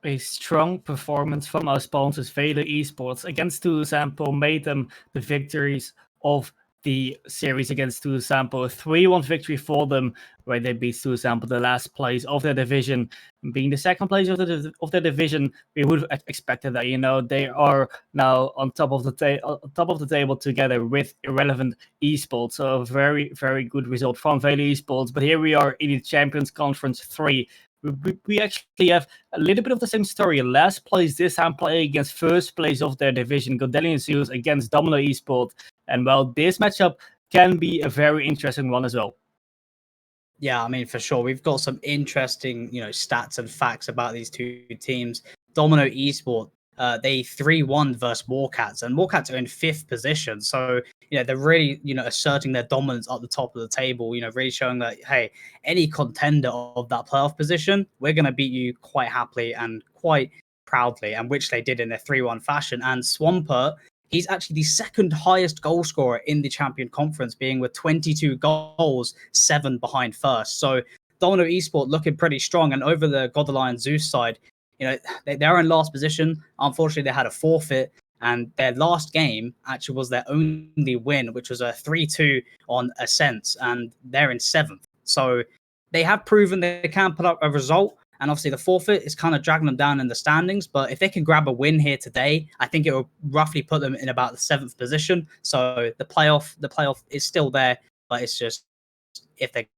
a strong performance from our sponsors, Velo Esports, against Sample, made them the victories of the series against Sample. A 3-1 victory for them, where they beat Sample, the last place of their division. Being the second place of their division, we would have expected that. They are now on top of the table together with Irrelevant Esports. So a very, very good result from Velo Esports. But here we are in the Champions Conference 3. We actually have a little bit of the same story. Last place this time playing against first place of their division, Godalions Zeus against Domino Esport. And well, this matchup can be a very interesting one as well. Yeah, I mean, for sure. We've got some interesting, stats and facts about these two teams. Domino Esport, they 3-1 versus Warcats, and Warcats are in 5th position. So, they're really, asserting their dominance at the top of the table, really showing that, hey, any contender of that playoff position, we're going to beat you quite happily and quite proudly, and which they did in their 3-1 fashion. And Swampert, he's actually the second highest goal scorer in the Champion Conference, being with 22 goals, 7 behind first. So Domino Esport looking pretty strong. And over the Godalions Zeus side, they're in last position. Unfortunately, they had a forfeit. And their last game actually was their only win, which was a 3-2 on Ascent. And they're in 7th. So they have proven they can put up a result. And obviously the forfeit is kind of dragging them down in the standings. But if they can grab a win here today, I think it will roughly put them in about the 7th position. So the playoff is still there, but it's just if they.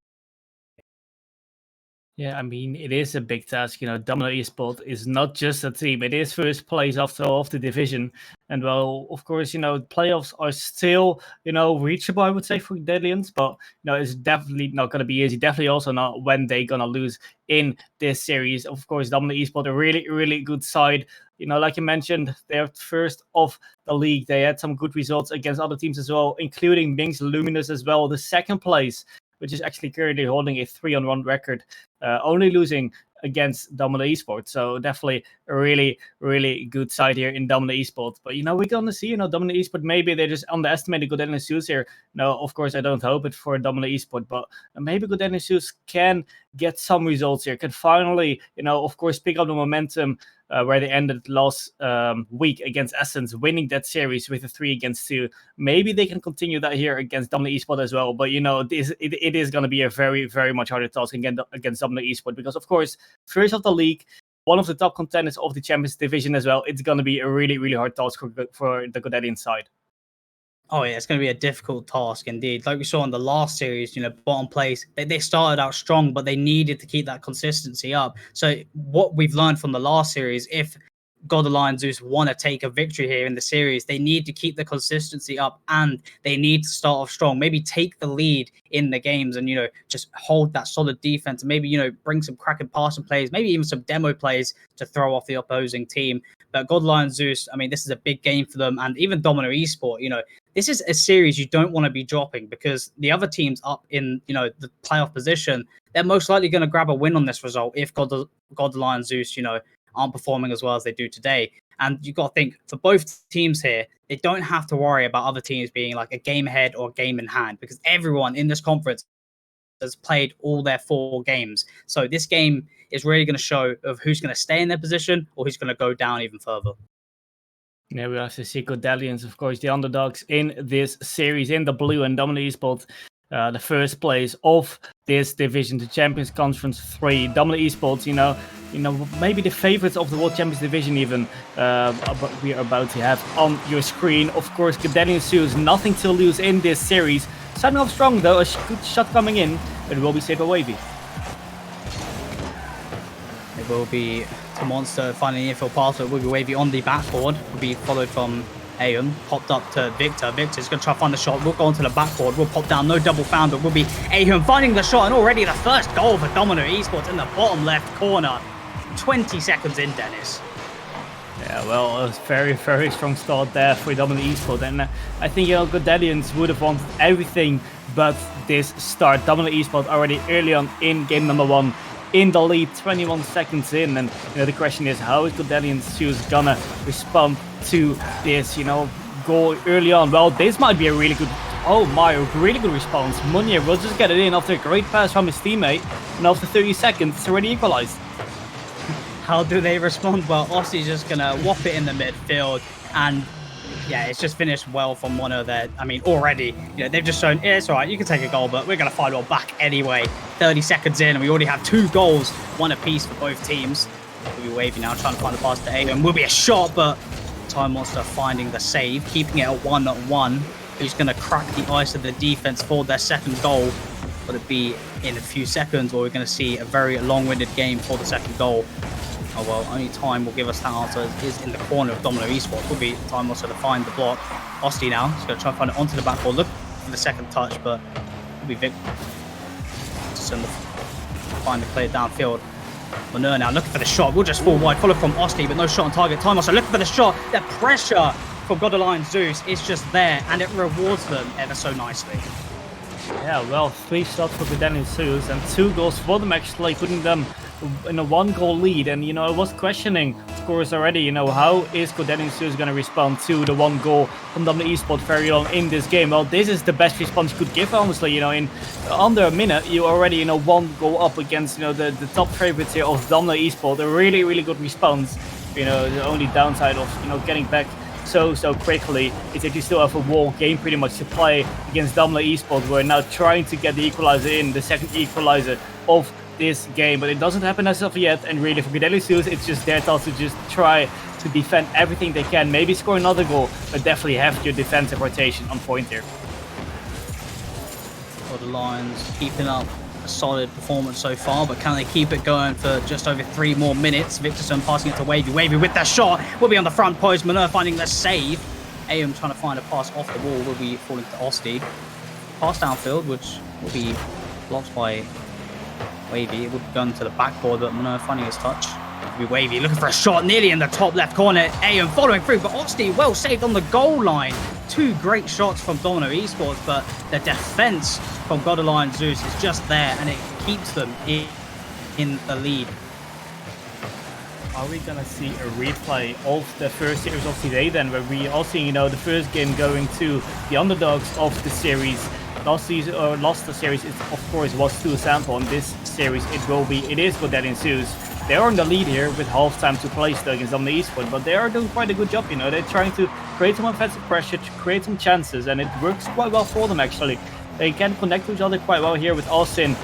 Yeah, I mean, it is a big task. Domino Esport is not just a team. It is first place after all of the division. And well, of course, playoffs are still, reachable, I would say, for Godalions. But, it's definitely not going to be easy. Definitely also not when they're going to lose in this series. Of course, Domino Esport, a really, really good side. Like you mentioned, they're first of the league. They had some good results against other teams as well, including Minx Luminous as well. The second place, which is actually currently holding a 3-1 record, only losing against Domino Esports. So definitely a really, really good side here in Domino Esports. But, we're going to see, Domino Esports, maybe they just underestimated Godalions Zeus here. No, of course, I don't hope it for Domino Esports, but maybe Godalions Zeus can get some results here, can finally, of course, pick up the momentum where they ended last week against Essence, winning that series with a 3-2. Maybe they can continue that here against Domino Esport as well. But, it is going to be a very, very much harder task against Domino Esport because, of course, first of the league, one of the top contenders of the Champions Division as well. It's going to be a really, really hard task for the Godalions side. Oh, yeah, it's going to be a difficult task indeed. Like we saw in the last series, bottom place, they started out strong, but they needed to keep that consistency up. So what we've learned from the last series, if Godalions Zeus want to take a victory here in the series, they need to keep the consistency up and they need to start off strong. Maybe take the lead in the games and, just hold that solid defense and maybe, bring some cracking passing plays, maybe even some demo plays to throw off the opposing team. But Godalions Zeus, I mean, this is a big game for them. And even Domino Esport, this is a series you don't want to be dropping because the other teams up in, the playoff position, they're most likely going to grab a win on this result if Godalions Zeus, aren't performing as well as they do today. And you've got to think, for both teams here, they don't have to worry about other teams being like a game ahead or a game in hand because everyone in this conference has played all their 4 games. So this game is really going to show of who's going to stay in their position or who's going to go down even further. Yeah, we also see Godalions, of course, the underdogs in this series in the blue, and Domino Esports, the first place of this division, the Champions Conference 3. Domino Esports, maybe the favorites of the World Champions Division even, we are about to have on your screen. Of course, Godalions Zeus, nothing to lose in this series. Starting off strong though, a good shot coming in, but it will be saved by Wavy. It will be to Monster finding the infield pass, so it will be Wavy on the backboard. Will be followed from Aeon, popped up to Victor. Victor's going to try to find the shot. We'll go onto the backboard. We'll pop down. No double found, but will be Aeon finding the shot. And already the first goal for Domino Esports in the bottom left corner. 20 seconds in, Dennis. Yeah, well, a very, very strong start there for Domino Esport. And I think, Godalions would have won everything but this start. Domino Esport already early on in game number 1 in the lead, 21 seconds in. And, the question is, how is Godalions Zeus gonna respond to this, goal early on? Well, this might be a really good, really good response. Munir will just get it in after a great pass from his teammate. And after 30 seconds, it's already equalized. How do they respond? Well, Ossi's just going to whop it in the midfield, and yeah, it's just finished well from Mono there. I mean, already, they've just shown, yeah, it's all right, you can take a goal, but we're going to fight it all back anyway. 30 seconds in, and we already have 2 goals, 1 apiece for both teams. We'll be wavy now, trying to find the pass to Aiden. Will be a shot, but Time Monster finding the save, keeping it at 1-1. Who's going to crack the ice of the defense for their second goal? Will it be in a few seconds, or we're going to see a very long-winded game for the second goal? Oh well, only time will give us that answer. Is in the corner of Domino Esport. Will be time also to find the block. Osti now, he's going to try and find it onto the backboard. Look for the second touch, but will be Vic. Find the play downfield. Manur now looking for the shot. We'll just fall wide. Follow from Osti, but no shot on target. Time also looking for the shot. The pressure from Godalions Zeus is just there, and it rewards them ever so nicely. Yeah, well, 3 shots for Godalions Zeus and 2 goals for them, actually putting them in a 1-goal lead. And I was questioning, of course, already, how is Godalions Zeus going to respond to the 1 goal from Domino Esport very long in this game? Well, this is the best response you could give, honestly. In under a minute, you already 1 goal up against the top favorites here of Domino Esport. A really, really good response. The only downside of getting back so quickly is that you still have a whole game pretty much to play against Domino Esport. We're now trying to get the equalizer in, the second equalizer of this game, but it doesn't happen as of yet. And really for Godalions Zeus, it's just their task to just try to defend everything they can, maybe score another goal, but definitely have your defensive rotation on point here. For the Lions keeping up a solid performance so far, but can they keep it going for just over 3 more minutes? Victorson passing it to Wavy. Wavy with that shot will be on the front post. Manur finding the save. Ayum trying to find a pass off the wall, will be falling to Osti. Pass downfield, which will be blocked by Wavy. It would go into the backboard, but Manur finding his touch. Will be Wavy looking for a shot nearly in the top left corner. Ayum following through, but Osti well saved on the goal line. 2 great shots from Domino Esports, but the defense from Godalions Zeus is just there, and it keeps them in the lead. Are we gonna see a replay of the first series of today then, where we all see the first game going to the underdogs of the series? Last the series, of course, was to Sample. In this series, it is Godalions Zeus. They are in the lead here with half-time to play still against Domino Esport, but they are doing quite a good job. They're trying to create some offensive pressure, to create some chances, and it works quite well for them, actually. They can connect to each other quite well here, with Austin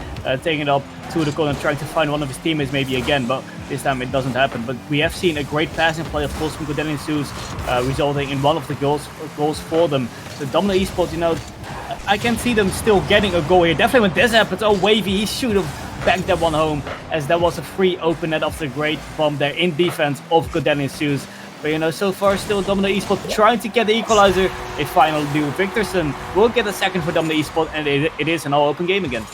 taking it up to the corner and trying to find one of his teammates maybe again, but this time it doesn't happen. But we have seen a great passing play, of course, from Godalions Zeus, resulting in one of the goals for them. So Domino Esport, I can see them still getting a goal here. Definitely when this happens, oh, Wavy, he should have banked that one home, as that was a free open net off the great bomb there in defense of Godalions Zeus. But so far still Domino Esport trying to get the equalizer. They finally do. Victorson will get a second for Domino Esport, and it is an all-open game again.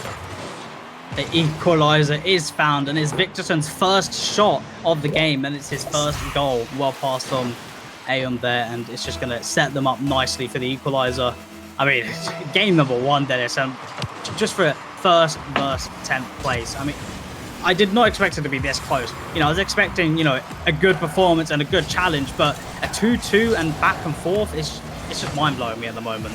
The equalizer is found, and it's Victorson's first shot of the game, and it's his first goal. Well passed from Aeon there, and it's just going to set them up nicely for the equalizer. I mean, game number 1, Dennis, and just for first versus 10th place. I mean, I did not expect it to be this close. I was expecting, a good performance and a good challenge, but a 2-2 and back and forth it's just mind-blowing me at the moment.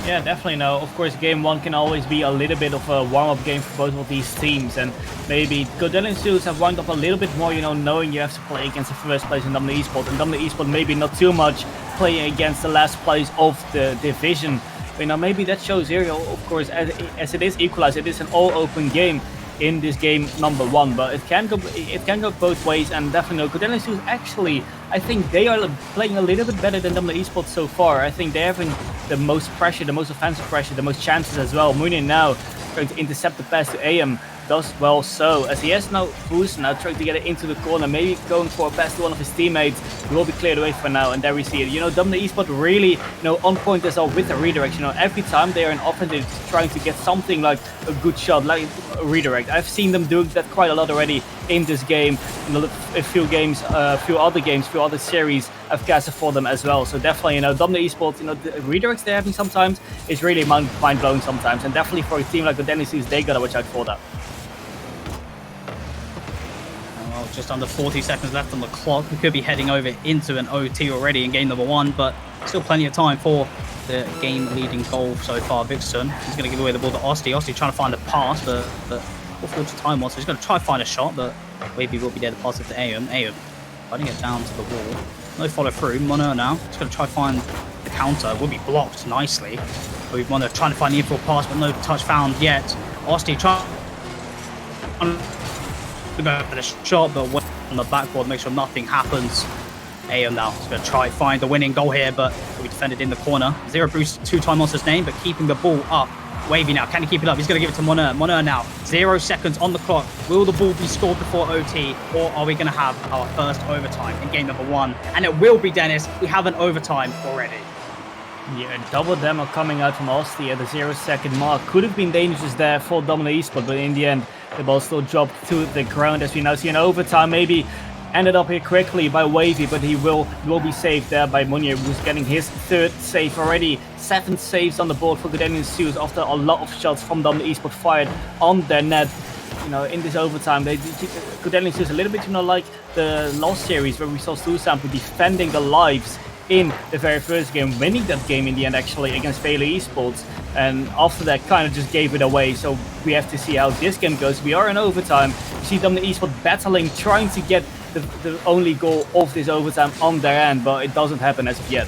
Yeah, definitely. Now, of course, game 1 can always be a little bit of a warm-up game for both of these teams, and maybe Godalions Zeus have wound up a little bit more, knowing you have to play against the first place in Domino Esport, and Domino Esport maybe not too much playing against the last place of the division. But, maybe that shows here, of course, as it is equalized, it is an all-open game in this game number 1, but it can go both ways, and definitely Godalions Zeus actually, I think they are playing a little bit better than Domino Esports so far. I think they're having the most pressure, the most offensive pressure, the most chances as well. Munin now trying to intercept the pass to AM, does well so, as he has now Boost now trying to get it into the corner, maybe going for a pass to one of his teammates. He will be cleared away for now, and there we see it. Domino Esport really, on point as well with the redirect. Every time they are in offense, they're trying to get something like a good shot, like a redirect. I've seen them doing that quite a lot already in this game. A few other series have casted for them as well. So definitely, Domino Esport, the redirects they're having sometimes is really mind-blowing sometimes, and definitely for a team like the Godalions, they gotta watch out for that. Just under 40 seconds left on the clock. We could be heading over into an OT already in game number 1, but still plenty of time for the game-leading goal so far. Victorson, he's going to give away the ball to Osti. Osti trying to find a pass, but 4:40 time on, so he's going to try to find a shot, but Wavy will be there to pass it to Aeon. Aeon fighting it down to the wall. No follow through. Mono now. He's going to try to find the counter. Will be blocked nicely. We've Mono trying to find the infield pass, but no touch found yet. Osti trying to go for the shot, but on the backboard, make sure nothing happens. Aeon now is going to try to find the winning goal here, but will be defended in the corner. Zero boost 2-time monster's name, but keeping the ball up. Wavy now, can he keep it up? He's going to give it to Mono. Mono now, 0 seconds on the clock. Will the ball be scored before OT, or are we going to have our first overtime in game number 1? And it will be, Dennis. We have an overtime already. Yeah, double demo coming out from Osti at the 0-second mark. Could have been dangerous there for Domino Esport, but in the end, the ball still dropped to the ground as we now see an overtime. Maybe ended up here quickly by Wavy, but he will be saved there by Munir, who's getting his 3rd save already. 7 saves on the board for Godalions Zeus after a lot of shots from Domino Esport fired on their net. You know, in this overtime, Godalions Zeus a little bit, you know, like the last series where we saw Stusampo defending the lives in the very first game, winning that game in the end actually against Vela Esports, and after that kind of just gave it away. So we have to see how this game goes. We are in overtime. You see Domino Esport battling, trying to get the only goal of this overtime on their end, but it doesn't happen as of yet.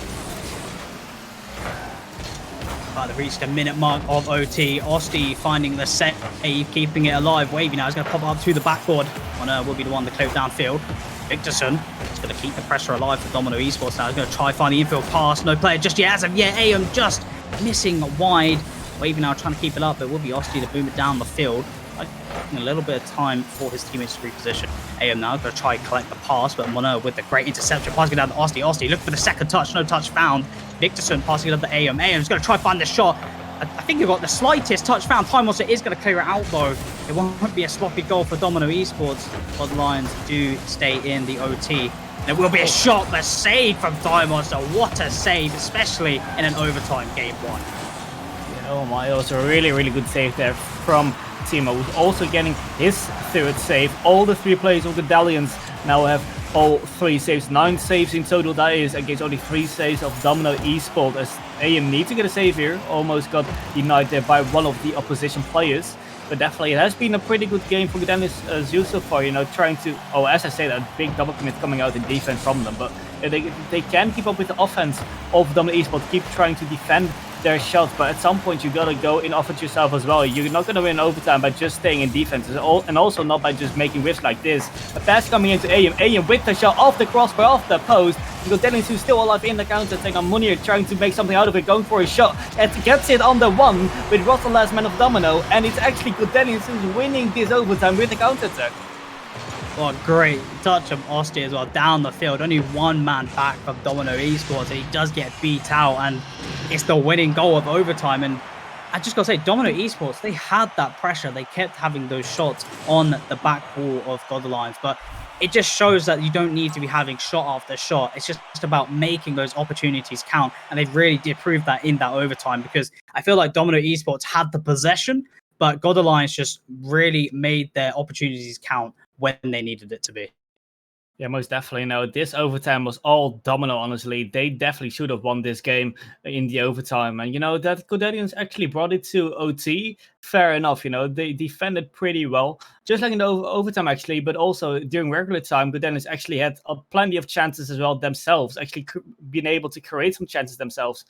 They've reached the minute mark of OT. Osti finding the save, keeping it alive. Wavy now is going to pop up to the backboard. Mono will be the one to clear downfield. Victorson is going to keep the pressure alive for Domino Esports now. He's going to try find the infield pass. No player just yet as of yet. Aeon just missing wide. Wavy now trying to keep it up. It will be Osti to boom it down the field. Taking a little bit of time for his teammates to reposition. Aeon now going to try collect the pass, but Mono with the great interception. Passing it down to Osti. Osti looking for the second touch. No touch found. Victorson passing it up to Aeon. Aeon's going to try to find the shot. I think you've got the slightest touch found. Time Monster is going to clear it out though. It won't be a sloppy goal for Domino Esports. Godalions do stay in the OT. There will be a shot, but saved from Time Monster. What a save, especially in an overtime game 1. Yeah, oh my, that was a really good save there from Timo, who's also getting his 3rd save. All the 3 players of the Godalions now have all 3 saves. 9 saves in total, that is, against only 3 saves of Domino Esport, as Aeon needs to get a save here. Almost got denied there by one of the opposition players. But definitely it has been a pretty good game for Godalions Zeus so far, you know, trying to, as I said, a big double commit coming out in defense from them, but they can keep up with the offense of Domino Esport, keep trying to defend their shots, but at some point you gotta go in offense yourself as well. You're not gonna win overtime by just staying in defense, and also not by just making whiffs like this. A pass coming into Aeon. Aeon with the shot off the crossbar, off the post. Godalions Zeus still alive in the counter attack on Munir, trying to make something out of it, going for a shot. It gets it on the 1 with Ross, the last man of Domino, and it's actually Godalions Zeus winning this overtime with the counter attack. What a great touch of Osti as well, down the field. Only 1 man back from Domino Esports, and he does get beat out, and it's the winning goal of overtime. And I just gotta say, Domino Esports, they had that pressure. They kept having those shots on the back wall of Godalions, but it just shows that you don't need to be having shot after shot. It's just about making those opportunities count, and they really did prove that in that overtime, because I feel like Domino Esports had the possession, but Godalions just really made their opportunities count when they needed it to be. Yeah, most definitely. No, this overtime was all Domino, honestly. They definitely should have won this game in the overtime. And, you know, that Godalions actually brought it to OT. Fair enough, you know, they defended pretty well. Just like in the overtime, actually, but also during regular time, Godalions actually had plenty of chances as well themselves, actually being able to create some chances themselves.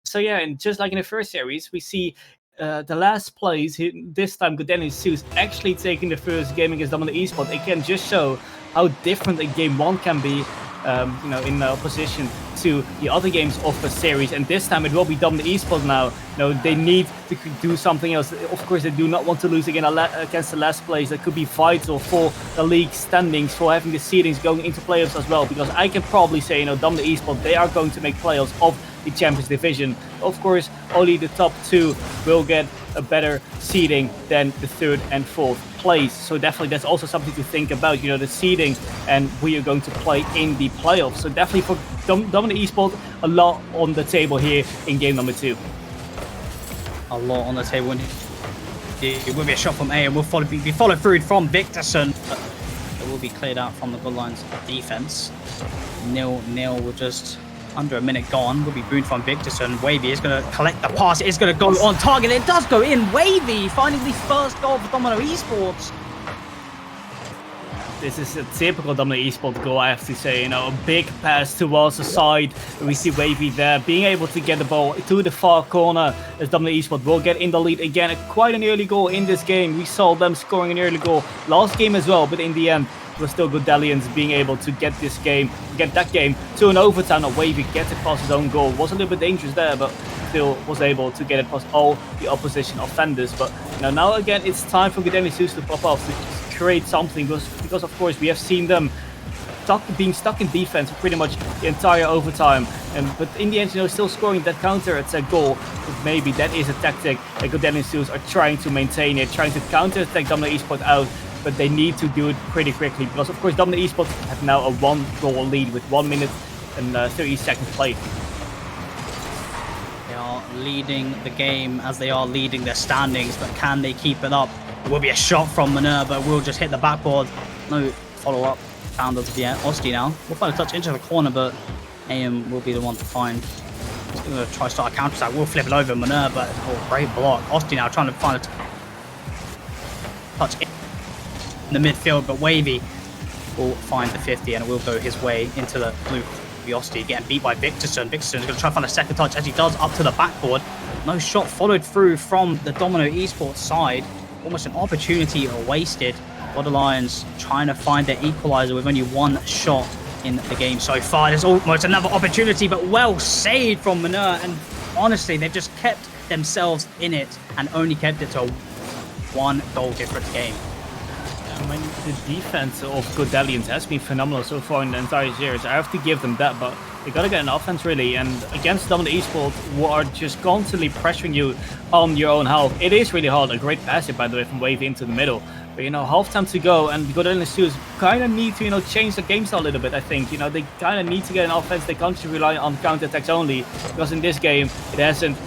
So, yeah, and just like in the first series, we see the last plays, this time Godalions Zeus actually taking the first game against Domino Esport. It can just show how different a game 1 can be, you know, in opposition to the other games of the series. And this time it will be Domino Esport now. You know, they need to do something else. Of course, they do not want to lose again against the last place. That could be vital for the league standings, for having the seedings going into playoffs as well. Because I can probably say, you know, Domino Esport, they are going to make playoffs of the Champions Division. Of course, only the top 2 will get a better seeding than the 3rd and 4th place. So definitely that's also something to think about, you know, the seeding and who you're going to play in the playoffs. So definitely for Domino Esport, a lot on the table here in game number 2. A lot on the table. It will be a shot from A, and will be followed through from Victorson. It will be cleared out from the Godalions defense. Nil will just Under a minute gone. Will be booed from Victorson. Wavy is going to collect the pass. It is going to go on target. It does go in. Wavy finding the first goal for Domino Esports. This is a typical Domino Esport goal, I have to say. You know, a big pass towards the side. We see Wavy there being able to get the ball to the far corner as Domino Esport will get in the lead again. Quite an early goal in this game. We saw them scoring an early goal last game as well, but in the end, it was still Godalions being able to get that game to an overtime. Wavy gets it past his own goal. Was a little bit dangerous there, but still was able to get it past all the opposition offenders. But now again, it's time for Godalions to pop off, to create something, because of course we have seen them being stuck in defense for pretty much the entire overtime. But in the end, still scoring that counter-attack goal. But maybe that is a tactic that Godalions are trying to maintain it, trying to counter-attack Domino Esport out. But they need to do it pretty quickly, because of course Domino Esport have now a 1-goal lead with 1 minute and 30 seconds played. They are leading the game as they are leading their standings, but can they keep it up? It will be a shot from Minerva, will just hit the backboard. No follow-up found us via Osti now. We'll find a touch into the corner, but AM will be the one to find. He's going to try to start a counter-attack. We'll flip it over Minerva. Oh, great block. Osti now trying to find a touch in the midfield, but Wavy will find the 50 and it will go his way into the blue. Osti getting beat by Victorson. Victorson is going to try to find a second touch as he does up to the backboard. No shot followed through from the Domino Esports side. Almost an opportunity wasted. Godalions trying to find their equalizer with only one shot in the game so far. There's almost another opportunity, but well saved from Manur. And honestly, they've just kept themselves in it and only kept it to a 1-goal difference game. I mean, the defense of Godalions has been phenomenal so far in the entire series. I have to give them that, but they gotta get an offense really. And against Domino Esport, who are just constantly pressuring you on your own half, it is really hard. A great pass, by the way, from Wavy into the middle. But half time to go, and Godalions kind of need to change the game style a little bit. I think they kind of need to get an offense. They can't just rely on counter attacks only, because in this game it hasn't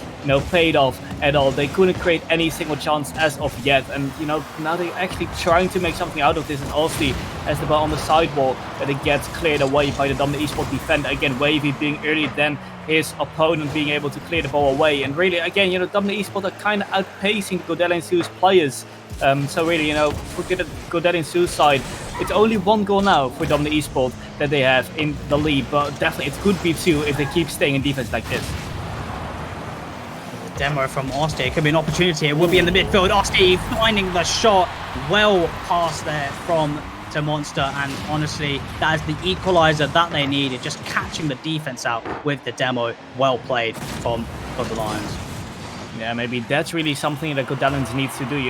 paid off at all. They couldn't create any single chance as of yet, and now they're actually trying to make something out of this. And Osti has the ball on the sidewall, but it gets cleared away by the Domino Esport defender. Again, Wavy being earlier than his opponent, being able to clear the ball away. And really, again, Domino Esport are kind of outpacing Godalions' players. So really, for Godalions' side, it's only 1 goal now for Domino Esport that they have in the lead, but definitely it could be 2 if they keep staying in defense like this. Demo from Osti. It could be an opportunity. It will be in the midfield. Osti finding the shot well past there from to Monster, and honestly, that is the equalizer that they needed. Just catching the defense out with the demo. Well played from Godalions. Yeah, maybe that's really something that Godalions needs to do.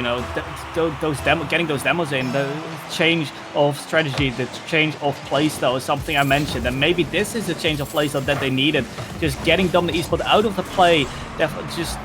Getting those demos in, the change of strategy, the change of playstyle is something I mentioned, and maybe this is the change of playstyle that they needed. Just getting Domino Esport out of the play, just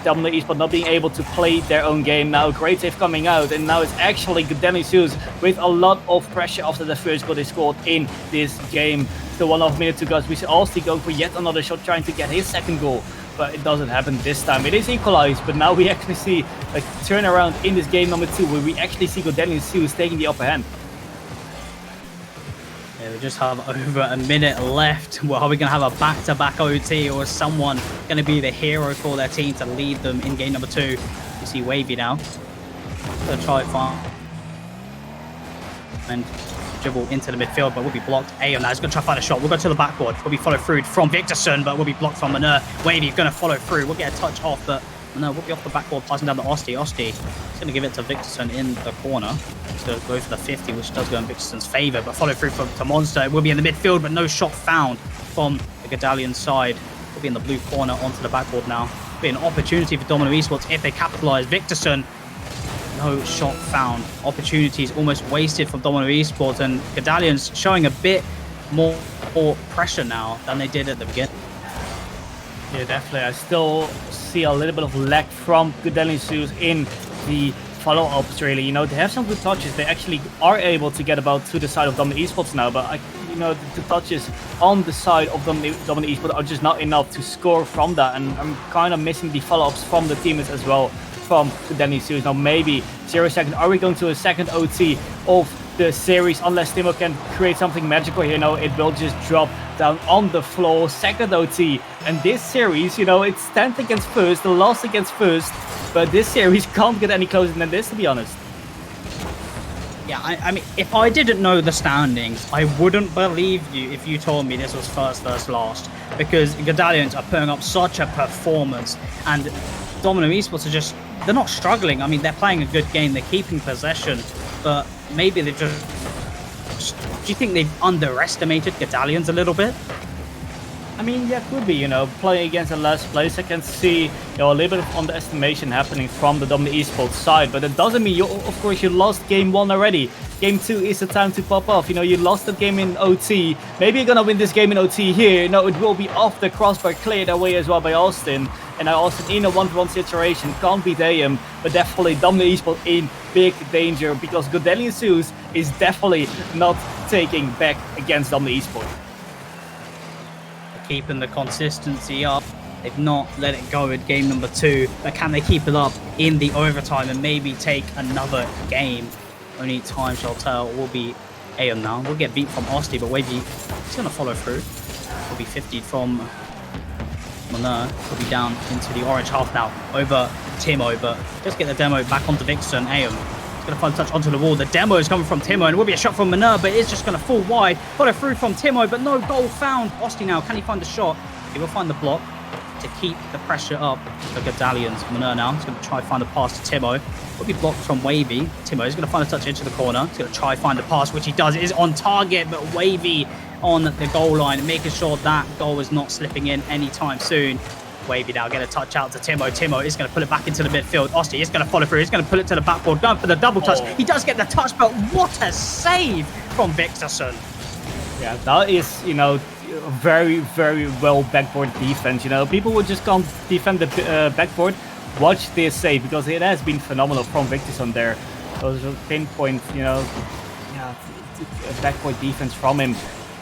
Domino Esport not being able to play their own game. Now great save coming out, and now it's actually Godalions with a lot of pressure after the first goal they scored in this game. Still 1.5 minutes to go. We see Osti going for yet another shot, trying to get his second goal. But it doesn't happen this time. It is equalized, but now we actually see a turnaround in this game number 2, where we actually see Godalions taking the upper hand. Yeah, we just have over a minute left. Well, are we going to have a back-to-back OT, or is someone going to be the hero for their team to lead them in game number 2? You see Wavy now. Going to try it far. And dribble into the midfield, but will be blocked. Ayo now is going to try to find a shot. We'll go to the backboard. Will be followed through from Victorson, but will be blocked from Manur. Wavy going to follow through. We'll get a touch off, but no, we'll be off the backboard, passing down to Osti. Osti is going to give it to Victorson in the corner. He's going to go for the 50, which does go in Victorson's favour, but follow through to Monster. It will be in the midfield, but no shot found from the Godalion side. Will be in the blue corner onto the backboard now. Will be an opportunity for Domino Esports if they capitalise. Victorson, no shot found. Opportunities almost wasted from Domino Esports, and Godalions showing a bit more pressure now than they did at the beginning. Yeah, definitely. I still see a little bit of lack from Godalions in the follow-ups, really. They have some good touches. They actually are able to get about to the side of Domino Esports now, but the touches on the side of Domino Esports are just not enough to score from that, and I'm kind of missing the follow-ups from the teammates as well from Godalions. Now maybe 0 seconds. Are we going to a second OT of the series unless Timo can create something magical here. It will just drop down on the floor. Second OT. And this series, it's 10th against first, the loss against first. But this series can't get any closer than this, to be honest. Yeah, I mean, if I didn't know the standings, I wouldn't believe you if you told me this was first versus last. Because Godalions are putting up such a performance. And Domino Esports they're not struggling. I mean, they're playing a good game. They're keeping possession. But maybe they've just... Do you think they've underestimated Godalions a little bit? I mean, yeah, could be, playing against the last place. I can see, a little bit of underestimation happening from the Domino Esports side, but it doesn't mean of course, you lost game 1 already. Game 2 is the time to pop off. You lost that game in OT. Maybe you're gonna win this game in OT here. No, it will be off the crossbar, cleared away as well by Austin. And now Austin in a 1-1 situation, can't beat AM, but definitely Domino Esports in big danger because Godalions Zeus is definitely not taking back against Domino Esports. Keeping the consistency up. They've not let it go in game number 2, but can they keep it up in the overtime and maybe take another game? Only time shall tell. Will be AM now. We'll get beat from Osti, but Wavy is going to follow through. Will be 50 from Moner. Will be down into the orange half now over Timo, but just get the demo back onto Vixen. AM going to find a touch onto the wall. The demo is coming from Timo, and it will be a shot from Moner, but it's just going to fall wide. Follow through from Timo, but no goal found. Osti now, can he find the shot? He will find the block to keep the pressure up for Godalions. Moner now is going to try find a pass to Timo. Will be blocked from Wavy. Timo is going to find a touch into the corner. He's going to try find the pass, which he does. It is on target, but Wavy on the goal line, making sure that goal is not slipping in anytime soon. Wavy now get a touch out to Timo. Timo is going to pull it back into the midfield. Osti is going to follow through. He's going to pull it to the backboard. Going for the double touch. He does get the touch, but what a save from Victorson. Yeah, that is, very, very well backboard defense. People would just can't defend the backboard. Watch this save because it has been phenomenal from Victorson there. Those are pinpoint, backboard defense from him,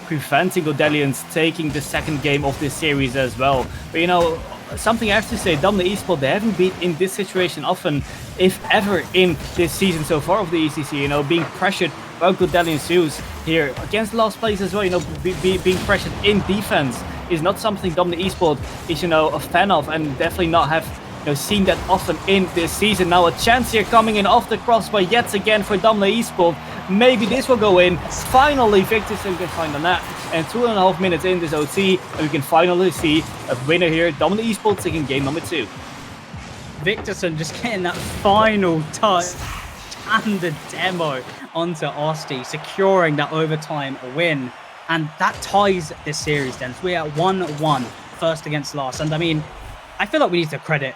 preventing Godalions taking the second game of this series as well. But something I have to say, Domino Esports, they haven't been in this situation often, if ever, in this season so far of the ECC. Being pressured by Godalions Zeus here against last place as well. Being pressured in defense is not something Domino Esports is a fan of, and definitely not have seen that often in this season. Now a chance here coming in off the crossbar yet again for Domino Esports. Maybe this will go in. Finally, Victorson can find the net. And 2.5 minutes in this OT, and we can finally see a winner here. Domino Esports taking game number 2. Victorson just getting that final touch and the demo onto Osti, securing that overtime win. And that ties this series then. So we're at 1-1, first against last. And I mean, I feel like we need to credit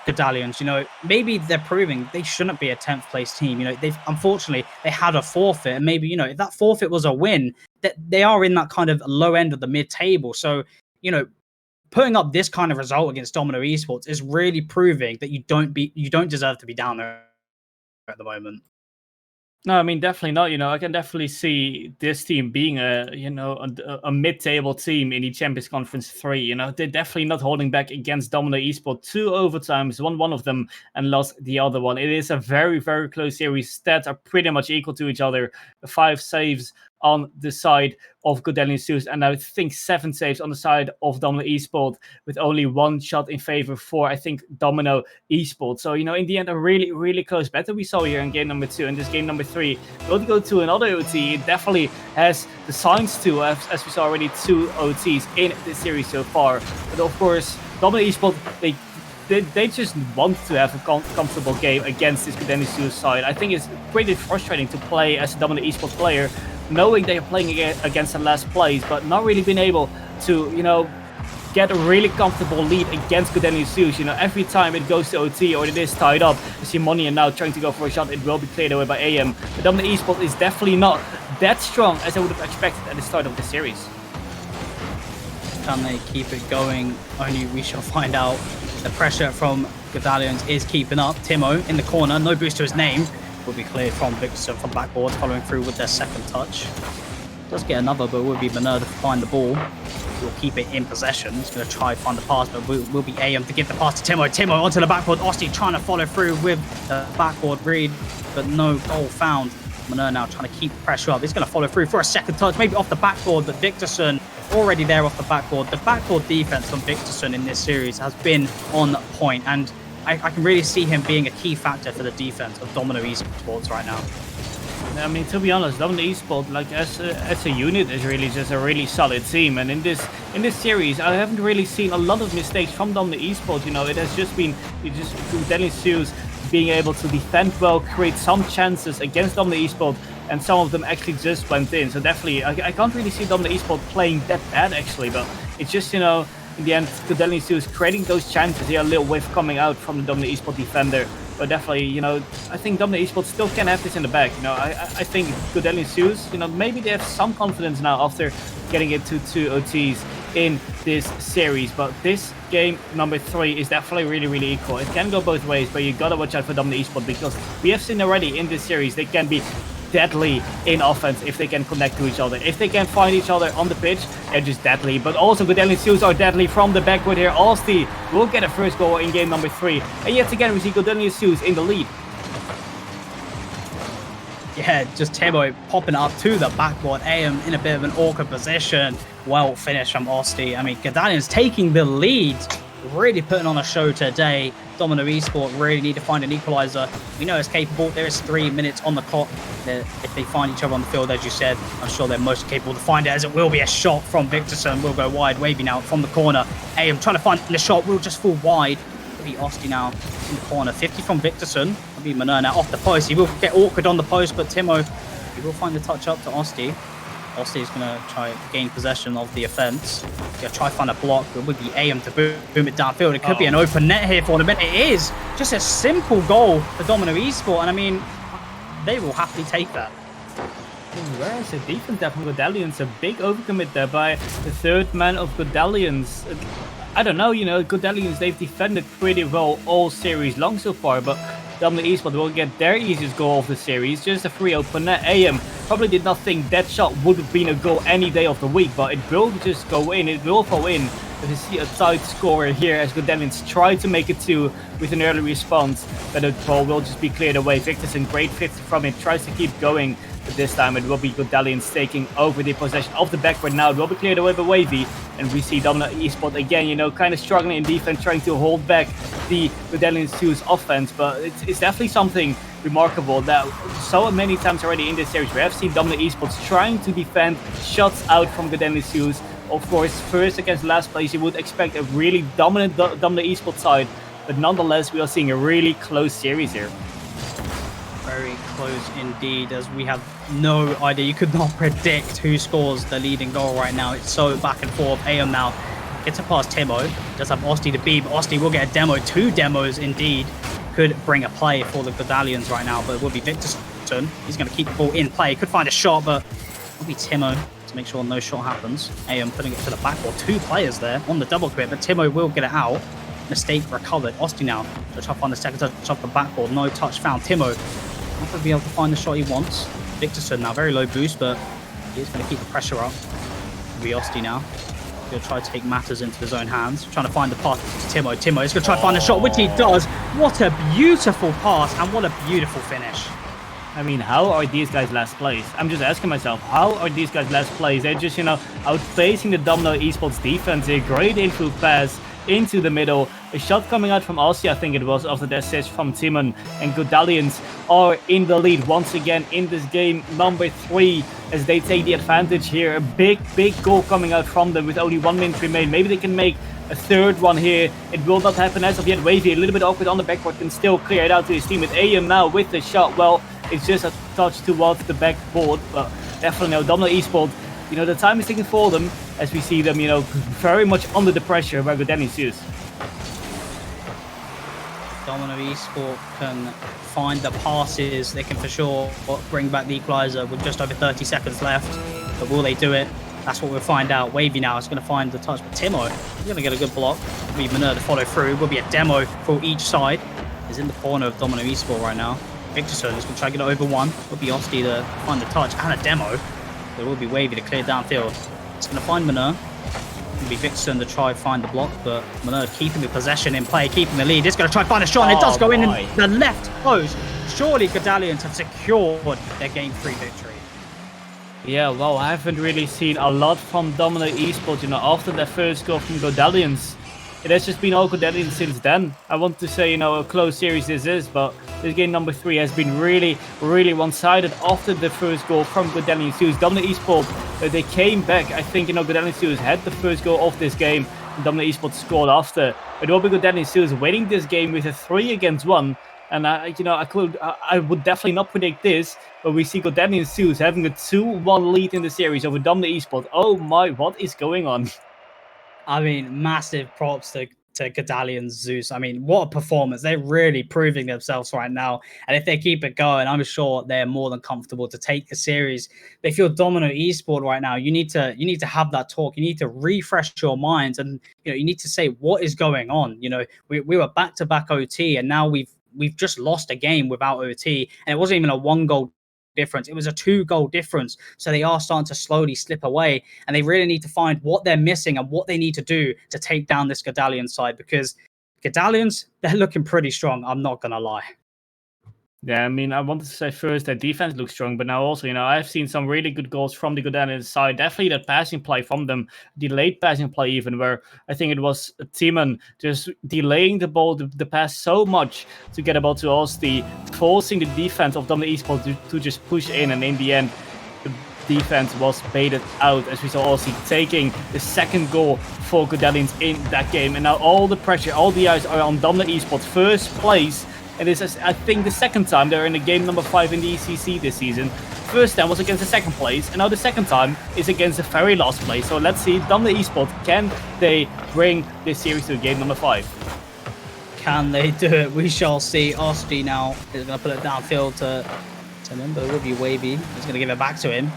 Godalions. Maybe they're proving they shouldn't be a 10th place team. They've unfortunately they had a forfeit, and maybe if that forfeit was a win, that they are in that kind of low end of the mid table. So putting up this kind of result against Domino Esports is really proving that you don't deserve to be down there at the moment. No, I mean, definitely not. I can definitely see this team being a mid-table team in the Champions Conference 3. They're definitely not holding back against Domino Esports. 2 overtimes, won one of them and lost the other one. It is a very, very close series. Stats are pretty much equal to each other. 5 saves on the side of Godalions Zeus, and I think 7 saves on the side of Domino Esport, with only 1 shot in favor for, I think, Domino Esport. So, in the end, a really, really close battle we saw here in game number 2. And this game number 3 will go to another OT. It definitely has the signs to, as we saw already, 2 OTs in this series so far. But of course, Domino Esport, they just want to have a comfortable game against this Godalions Zeus side. I think it's pretty frustrating to play as a Domino Esport player, knowing they are playing against the last place, but not really being able to, get a really comfortable lead against Godalions Zeus. Every time it goes to OT or it is tied up, you see Money now trying to go for a shot. It will be cleared away by AM. But Domino Esports is definitely not that strong as I would have expected at the start of the series. Can they keep it going? Only we shall find out. The pressure from Godalions is keeping up. Timo in the corner, no boost to his name. Will be cleared from Victorson from backboard, following through with their second touch. Does get another, but will be Moner to find the ball. Will keep it in possession. He's going to try to find the pass, but will be AM to give the pass to Timo. Timo onto the backboard. Osti trying to follow through with the backboard read, but no goal found. Manur now trying to keep the pressure up. He's going to follow through for a second touch, maybe off the backboard, but Victorson already there off the backboard. The backboard defense from Victorson in this series has been on point, and I can really see him being a key factor for the defense of Domino Esports right now. I mean, to be honest, Domino Esport, like as a unit, is really just a really solid team. And in this series, I haven't really seen a lot of mistakes from Domino Esport. You know, it has just been Godalions Zeus being able to defend well, create some chances against Domino Esport, and some of them actually just went in. So definitely, I can't really see Domino Esport playing that bad actually, but it's just, you know, in the end, Godalions Zeus creating those chances. Here, a little whiff coming out from the Domino Esport defender. But definitely, you know, I think Domino Esport still can have this in the bag. You know, I think Godalions Zeus, you know, maybe they have some confidence now after getting it to 2 OTs in this series. But this game number 3 is definitely really, really equal. It can go both ways, but you gotta watch out for Domino Esport, because we have seen already in this series they can be deadly in offense if they can connect to each other. If they can find each other on the pitch, they're just deadly. But also Godalions Zeus are deadly from the backboard here. Asti will get a first goal in game number 3. And yet again, we see Godalions Zeus in the lead. Yeah, just Timo popping up to the backboard. AM in a bit of an awkward position. Well finished from Asti. I mean, Godalions taking the lead. Really putting on a show today. Domino Esport really need to find an equalizer. We know it's capable. There is 3 minutes on the clock. If they find each other on the field, as you said, I'm sure they're most capable to find it, as it will be a shot from Victorson. Will go wide. Wavy now from the corner. AM trying to find the shot. Will just fall wide. It'll be Osti now in the corner. 50 from Victorson. It'll be Manur now off the post. He will get awkward on the post, but Timo, he will find the touch up to Osti. Osti is going to try gain possession of the offense. He's going to try find a block. It would be AM to boom it downfield. It could be an open net here for them. It is just a simple goal for Domino Esport, and I mean, they will happily take that. Where is the defense there from Godalions? A big overcommit there by the third man of Godalions. I don't know, you know, Godalions, they've defended pretty well all series long so far, but Domino Esport will get their easiest goal of the series, just a free open net. AM probably did not think that shot would have been a goal any day of the week, but it will just go in, it will fall in. But you see a tight score here as Godalions try to make it 2 with an early response, but the ball will just be cleared away. Victorson, great 50 from it, tries to keep going, but this time it will be Godalions taking over the possession of the backward. Now it will be cleared away by Wavy, and we see Domino Esport again, you know, kind of struggling in defense, trying to hold back the Godalions 2's offense, but it's definitely something remarkable that so many times already in this series we have seen Domino Esports trying to defend shots out from Godalions 2's. Of course, first against last place, you would expect a really dominant Domino Esports side, but nonetheless, we are seeing a really close series here. Very close indeed, as we have no idea. You could not predict who scores the leading goal right now. It's so back and forth. AM now gets it past Timo. Does have Osti to beat, but Osti will get a demo. 2 demos indeed. Could bring a play for the Godalions right now, but it will be Victorson. He's going to keep the ball in play. Could find a shot, but it will be Timo to make sure no shot happens. AM putting it to the backboard. 2 players there on the double quit, but Timo will get it out. Mistake recovered. Osti now to try to find the second touch off the backboard. No touch found. Timo not going to be able to find the shot he wants. Victorson now, very low boost, but he is going to keep the pressure up. It'll be Osti now. He'll try to take matters into his own hands. Trying to find the pass to Timo. Timo is going to try to find a shot, which he does. What a beautiful pass, and what a beautiful finish. I mean, how are these guys last place? I'm just asking myself, how are these guys last place? They're just, you know, outpacing the Domino Esports defense. A great infield pass into the middle. A shot coming out from Aussie, I think it was, after the assist from Timon. And Godalions are in the lead once again in this game number 3 as they take the advantage here. A big goal coming out from them with only 1 minute remain. Maybe they can make a third one here. It will not happen as of yet. Wavy, a little bit awkward on the backboard, can still clear it out to his team. With AM now with the shot. Well, it's just a touch towards the backboard, but definitely no. Domino Esport, you know, the time is ticking for them as we see them, you know, very much under the pressure by Godalions Zeus. Domino Esport can find the passes. They can for sure bring back the equalizer with just over 30 seconds left. But will they do it? That's what we'll find out. Wavy now is going to find the touch, but Timo is going to get a good block. Will be Manur to follow through. Will be a demo for each side. Is in the corner of Domino Esport right now. Victorson is going to try to get it over 1. Will be Osti to find the touch and a demo. There will be Wavy to clear downfield. It's going to find Manur. It will be Victorson to try and find the block, but Manur keeping the possession in play, keeping the lead. It's going to try and find a shot, and it does go in the left post. surely Godalions have secured their Game 3 victory. Yeah, well, I haven't really seen a lot from Domino Esport, after their first goal from Godalions. It has just been all Godalions since then. I want to say, a close series this is, but this game number 3 has been really, really one-sided after the first goal from Godalions Zeus. Domino Esport, they came back. I think, Godalions Zeus had the first goal of this game, and Domino Esport scored after. It will be Godalions Zeus winning this game with a 3-against-1. And I would definitely not predict this, but we see Godalions Zeus having a 2-1 lead in the series over Domino Esport. Oh my, what is going on? I mean, massive props to Godalions Zeus. I mean, what a performance. They're really proving themselves right now. And if they keep it going, I'm sure they're more than comfortable to take the series. But if you're Domino Esport right now, you need to have that talk. You need to refresh your minds, and you need to say what is going on. We were back-to-back OT, and now we've just lost a game without OT, and it wasn't even a 1-goal difference. It was a 2-goal difference. So they are starting to slowly slip away, and they really need to find what they're missing and what they need to do to take down this Godalions side, because Godalions, they're looking pretty strong. I'm not going to lie. Yeah, I mean, I wanted to say first that defense looks strong, but now also, I've seen some really good goals from the Godalions side. Definitely that passing play from them, delayed passing play even, where I think it was Timon just delaying the ball, the pass so much to get a ball to Osti, forcing the defense of Domino Esport to just push in, and in the end, the defense was baited out, as we saw Osti taking the second goal for Godalions in that game. And now all the pressure, all the eyes are on Domino Esport, first place. And this is, I think, the second time they're in the game number 5 in the ECC this season. First time was against the second place, and now the second time is against the very last place. So let's see, Domino Esport, can they bring this series to game number 5? Can they do it? We shall see. Osti now is going to put it downfield to him, but it will be Wavy. He's going to give it back to him.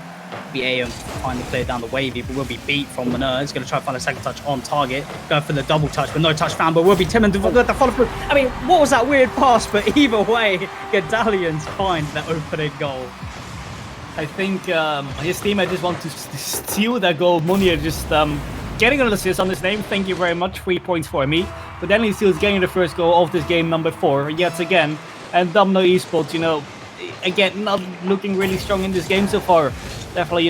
Be Aeon finally play it down the Wavy, but will be beat from Manur. He's going to try to find a second touch on target. Go for the double touch, but no touch found, but will be Timon to follow through. I mean, what was that weird pass? But either way, Godalions find the opening goal. I think his teammate just want to steal that goal. Munir just getting an assist on his name. Thank you very much. 3 points for me. But then he still is getting the first goal of this game number 4 yet again. And Domino Esports, again, not looking really strong in this game so far. Definitely,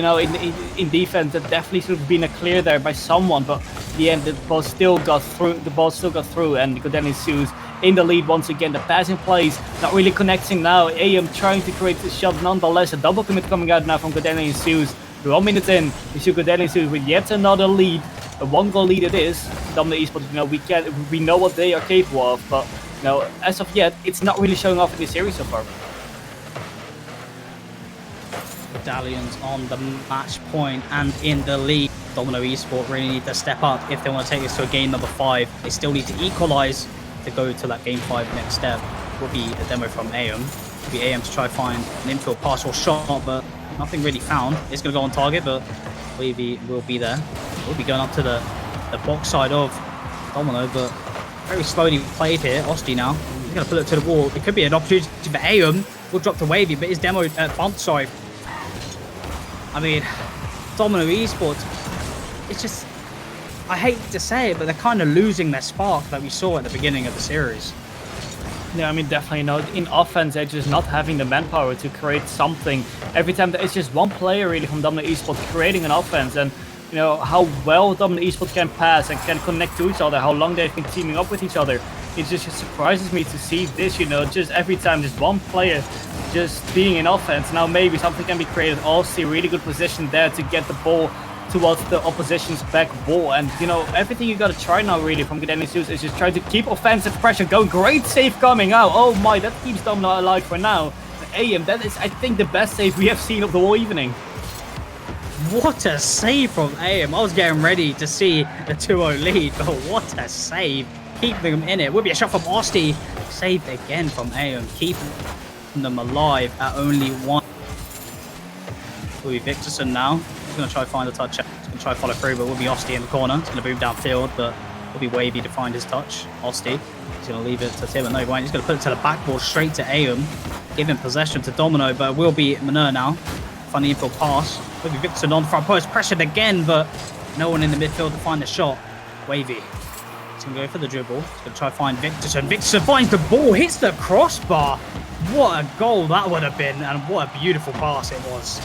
in defense, that definitely should have been a clear there by someone, but in the end, the ball still got through, and Godalions Zeus in the lead once again. The passing plays not really connecting now. AM trying to create the shot nonetheless. A double commit coming out now from Godalions Zeus. 1 minute in, we see Godalions Zeus with yet another lead. A 1-goal lead it is. Domino Esports, we know what they are capable of, but as of yet, it's not really showing off in this series so far. Godalions on the match point and in the lead. Domino Esport really need to step up if they want to take this to a game number 5. They still need to equalize to go to that game 5 next step. Will be a demo from AM. Will be AM to try to find an infield pass or shot, but nothing really found. It's going to go on target, but Wavy will be there. Will be going up to the box side of Domino, but very slowly played here. Osti now. He's going to pull it to the wall. It could be an opportunity for AM. Will drop to Wavy, but his demo bump, sorry. I mean, Domino Esports, it's just, I hate to say it, but they're kind of losing their spark that we saw at the beginning of the series. Yeah, I mean, definitely, in offense, they're just not having the manpower to create something. Every time, it's just one player, really, from Domino Esports creating an offense, and, how well Domino Esports can pass and can connect to each other, how long they've been teaming up with each other. It just surprises me to see this, just every time, just one player just being in offense. Now maybe something can be created. Also, really good position there to get the ball towards the opposition's back wall. And, everything you got to try now, really, from Godalions Zeus is just try to keep offensive pressure going. Great save coming out. Oh my, that keeps Domino alive for now. AM, that is, I think, the best save we have seen of the whole evening. What a save from AM. I was getting ready to see the 2-0 lead, but what a save. Keeping them in it. Will be a shot from Osti. Saved again from AM. Keeping them alive at only 1. Will be Victorson now. He's going to try to find a touch. He's going to try to follow through, but will be Osti in the corner. He's going to move downfield, but will be Wavy to find his touch. Osti. He's going to leave it to Tim, but no, he won't. He's going to put it to the backboard straight to AM. Giving possession to Domino, but it will be Manur now. Find the infield pass. Will be Victorson on front post. Pressured again, but no one in the midfield to find the shot. Wavy. He's going to go for the dribble. He's going to try to find Victorson. Victorson finds the ball, hits the crossbar. What a goal that would have been, and what a beautiful pass it was.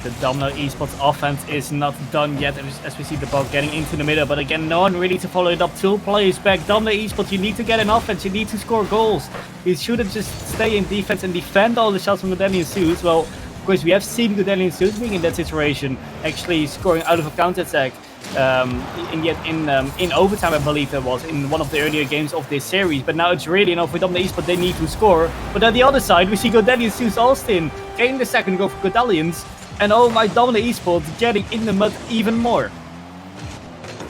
The Domino Esports offense is not done yet, as we see the ball getting into the middle. But again, no one really to follow it up. 2 players back. Domino Esports, you need to get an offense. You need to score goals. You shouldn't just stay in defense and defend all the shots from Godalions Zeus. Well, of course, we have seen Godalions Zeus being in that situation, actually scoring out of a counter-attack. In overtime, I believe that was in one of the earlier games of this series. But now it's really enough for Domino Esports. They need to score. But on the other side, we see Godalions Zeus Austin getting the second goal for Godalions. And oh my, Domino Esports getting in the mud even more.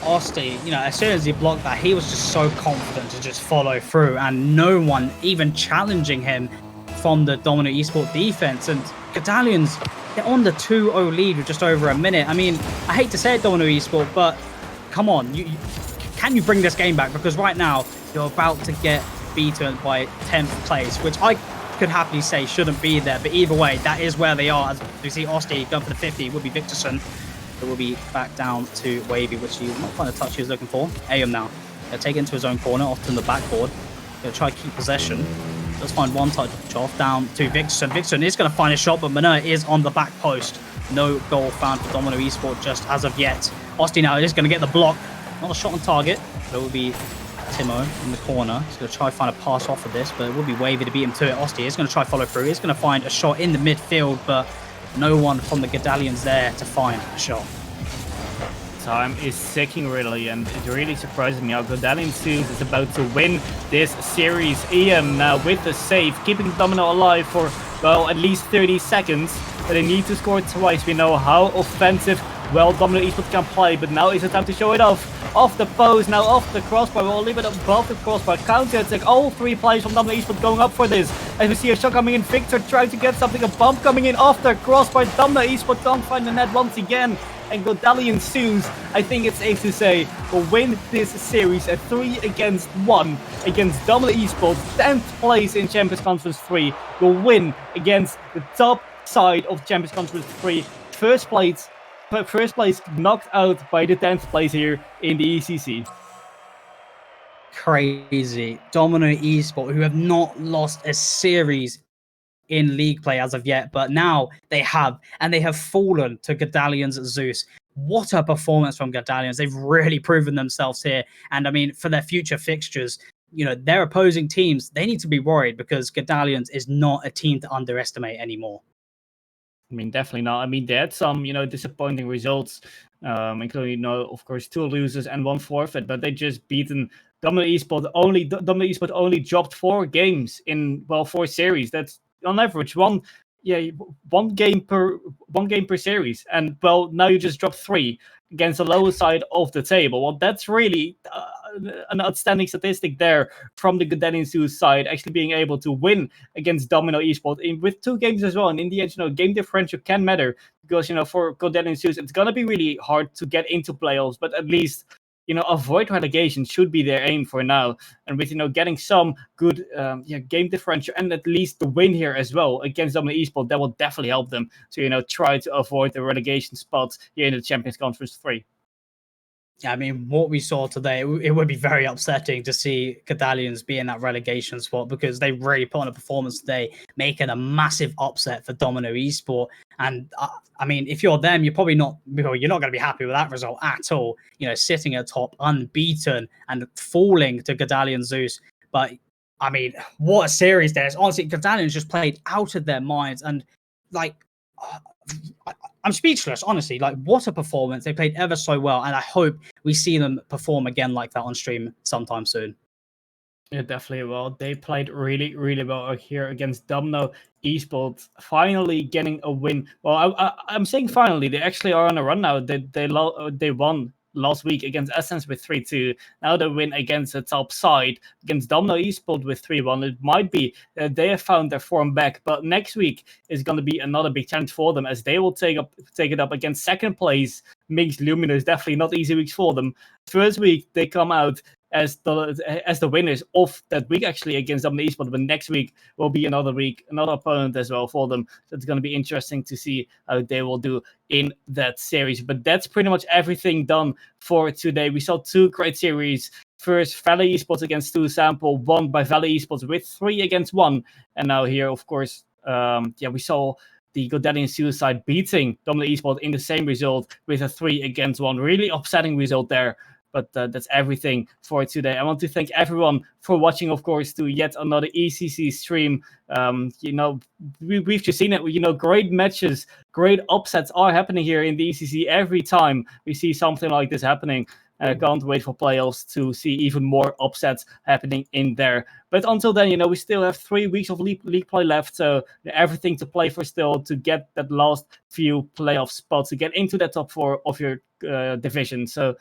Austin, as soon as he blocked that, he was just so confident to just follow through, and no one even challenging him from the Domino Esports defense. And Godalions, they're on the 2-0 lead with just over a minute. I mean, I hate to say it, Domino Esports, but come on, can you bring this game back? Because right now, you're about to get beaten by 10th place, which I could happily say shouldn't be there, but either way, that is where they are. As we see Osti going for the 50, it will be Victorson. It will be back down to Wavy, which he will not find the touch he was looking for. Ayum now. He'll take it into his own corner, off to the backboard. He'll try to keep possession. Does find one touch off, down to Victorson. Victorson is going to find a shot, but Manur is on the back post. No goal found for Domino Esports just as of yet. Osti now is going to get the block. Not a shot on target, but it will be Timo in the corner. He's going to try to find a pass off of this, but it will be Wavy to beat him to it. Osti is going to try to follow through. He's going to find a shot in the midfield, but no one from the Godalions there to find a shot. Time is ticking really, and it really surprises me how Godalions Zeus is about to win this series. Ian now with the save, keeping Domino alive for, well, at least 30 seconds. But they need to score twice. We know how offensive well Domino Esports can play, but now is the time to show it off. Off the post, now off the crossbar, we'll leave it above the crossbar. Counter attack, all 3 players from Domino Esports going up for this. As we see a shot coming in, Victor trying to get something, a bump coming in off the crossbar. Domino Esports can't find the net once again. And Godalions Zeus, I think it's safe to say, will win this series at 3-1 against Domino Esports. 10th place in Champions Conference 3 will win against the top side of Champions Conference 3. First place knocked out by the 10th place here in the ECC. Crazy. Domino Esports, who have not lost a series in league play as of yet, but now they have, and they have fallen to Godalions Zeus. What a performance from Godalions. They've really proven themselves here. And I mean, for their future fixtures, their opposing teams, they need to be worried, because Godalions is not a team to underestimate anymore. I mean, definitely not. I mean, they had some, disappointing results, including, of course, 2 losers and 1 forfeit, but they just beaten Domino Esports. Domino Esports only dropped 4 games in, 4 series. That's on average one game per series, and now you just dropped 3 against the lower side of the table. Well, that's really an outstanding statistic there from the Godalions Zeus side, actually being able to win against Domino Esports with 2 games as well. And in the end, game differential can matter, because for Godalions Zeus, it's gonna be really hard to get into playoffs, but at least avoid relegation should be their aim for now. And with, getting some good game differential and at least the win here as well against Domino Esports, that will definitely help them to, try to avoid the relegation spots here in the Champions Conference 3. Yeah, I mean, what we saw today, it would be very upsetting to see Godalions be in that relegation spot, because they really put on a performance today, making a massive upset for Domino Esport. And I mean, if you're them, you're not going to be happy with that result at all. Sitting at top, unbeaten, and falling to Godalions Zeus. But I mean, what a series there is. Honestly, Godalions just played out of their minds, and I'm speechless, honestly. What a performance. They played ever so well, and I hope we see them perform again like that on stream sometime soon. Yeah, definitely. Well, they played really, really well here against Domino Esports, finally getting a win. Well, I'm saying finally. They actually are on a run now. They won last week against Essence with 3-2. Now they win against the top side, against Domino Esports with 3-1. It might be they have found their form back, but next week is going to be another big challenge for them, as they will take it up against second place Mixed Luminous. Definitely not easy weeks for them. First week they come out as the winners of that week, actually, against Domino Esports, but next week will be another opponent as well for them. So it's going to be interesting to see how they will do in that series. But that's pretty much everything done for today. We saw 2 great series First, Valley Esports against 2 Sample, won by Valley Esports with 3-1. And now here, of course, we saw the Godalions Suicide beating Domino Esport in the same result with a 3-1. Really upsetting result there. But that's everything for today. I want to thank everyone for watching, of course, to yet another ECC stream. We've just seen it. Great matches, great upsets are happening here in the ECC every time we see something like this happening. And I can't wait for playoffs to see even more upsets happening in there. But until then, we still have 3 weeks of league play left. So everything to play for still to get that last few playoff spots, to get into that top 4 of your division. So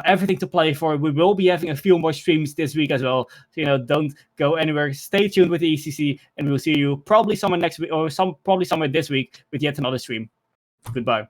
everything to play for. We will be having a few more streams this week as well. So, don't go anywhere. Stay tuned with the ECC, and we'll see you probably somewhere next week or probably somewhere this week with yet another stream. Goodbye.